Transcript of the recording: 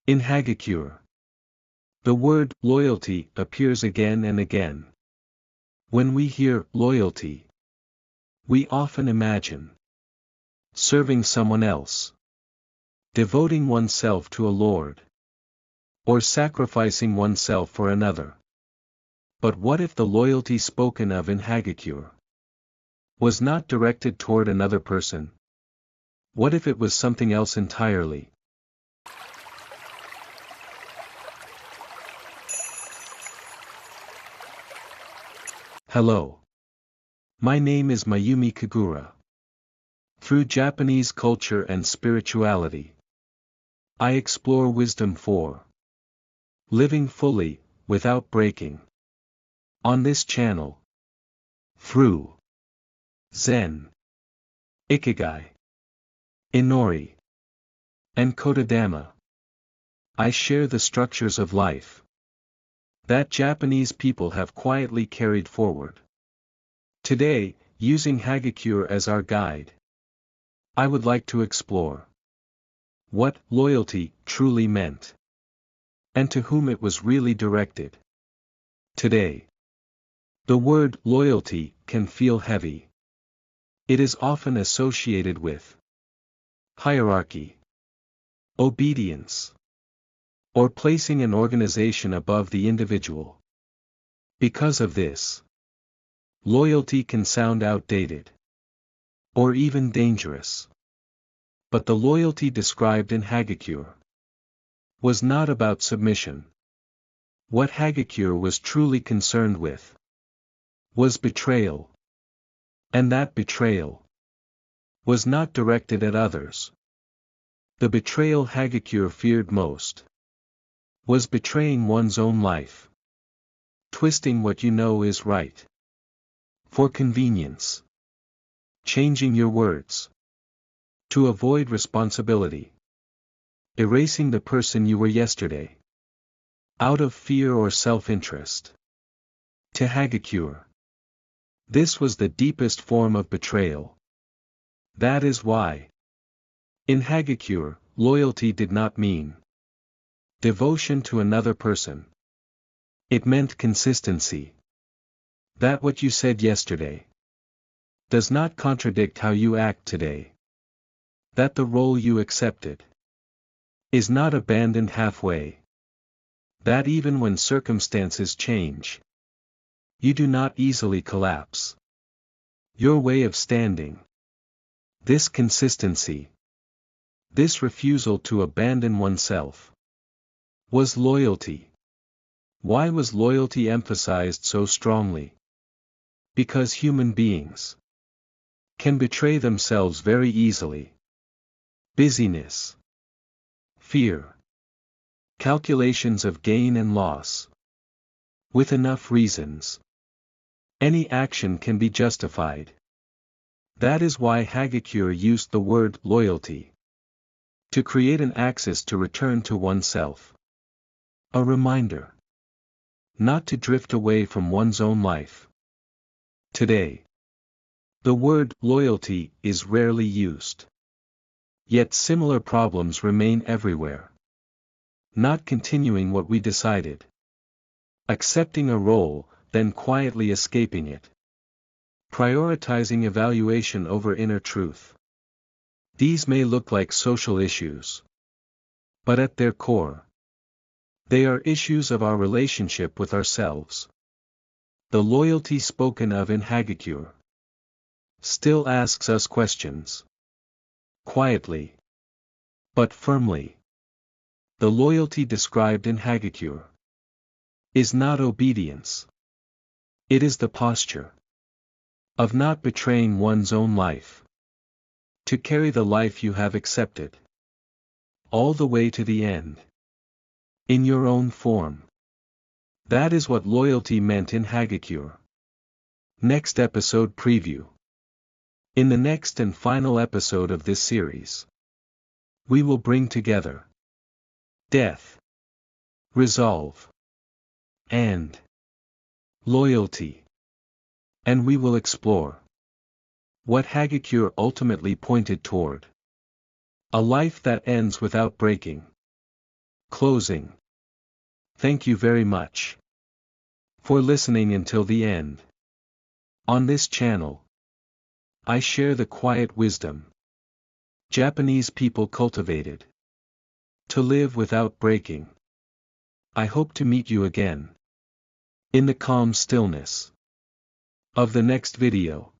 In Hagakure, the word loyalty appears again and again. When we hear loyalty, we often imagine serving someone else, devoting oneself to a lord, or sacrificing oneself for another. But what if the loyalty spoken of in Hagakure was not directed toward another person? What if it was something else entirely? Hello. My name is Mayumi Kagura. Through Japanese culture and spirituality, I explore wisdom for living fully, without breaking. On this channel, through Zen, Ikigai, Inori, and Kodadama, I share the structures of life that Japanese people have quietly carried forward. Today, using Hagakure as our guide, I would like to explore what loyalty truly meant, and to whom it was really directed. Today, the word loyalty can feel heavy. It is often associated with hierarchy, obedience, or placing an organization above the individual. Because of this, loyalty can sound outdated, or even dangerous. But the loyalty described in Hagakure was not about submission. What Hagakure was truly concerned with was betrayal. And that betrayal was not directed at others. The betrayal Hagakure feared most was betraying one's own life. Twisting what you know is right for convenience. Changing your words to avoid responsibility. Erasing the person you were yesterday out of fear or self-interest. To Hagakure, this was the deepest form of betrayal. That is why, in Hagakure, loyalty did not mean devotion to another person. It meant consistency. That what you said yesterday does not contradict how you act today. That the role you accepted is not abandoned halfway. That even when circumstances change, you do not easily collapse. Your way of standing, this consistency, this refusal to abandon oneself, was loyalty. Why was loyalty emphasized so strongly? Because human beings can betray themselves very easily. Busyness, fear, calculations of gain and loss. With enough reasons, any action can be justified. That is why Hagakure used the word loyalty to create an axis to return to oneself. A reminder not to drift away from one's own life. Today, the word loyalty is rarely used. Yet similar problems remain everywhere. Not continuing what we decided. Accepting a role, then quietly escaping it. Prioritizing evaluation over inner truth. These may look like social issues, but at their core, they are issues of our relationship with ourselves. The loyalty spoken of in Hagakure still asks us questions. Quietly, but firmly. The loyalty described in Hagakure is not obedience. It is the posture of not betraying one's own life, to carry the life you have accepted all the way to the end, in your own form. That is what loyalty meant in Hagakure. Next episode preview. In the next and final episode of this series, we will bring together death, resolve, and loyalty. And we will explore what Hagakure ultimately pointed toward. A life that ends without breaking. Closing. Thank you very much for listening until the end. On this channel, I share the quiet wisdom Japanese people cultivated to live without breaking. I hope to meet you again in the calm stillness of the next video.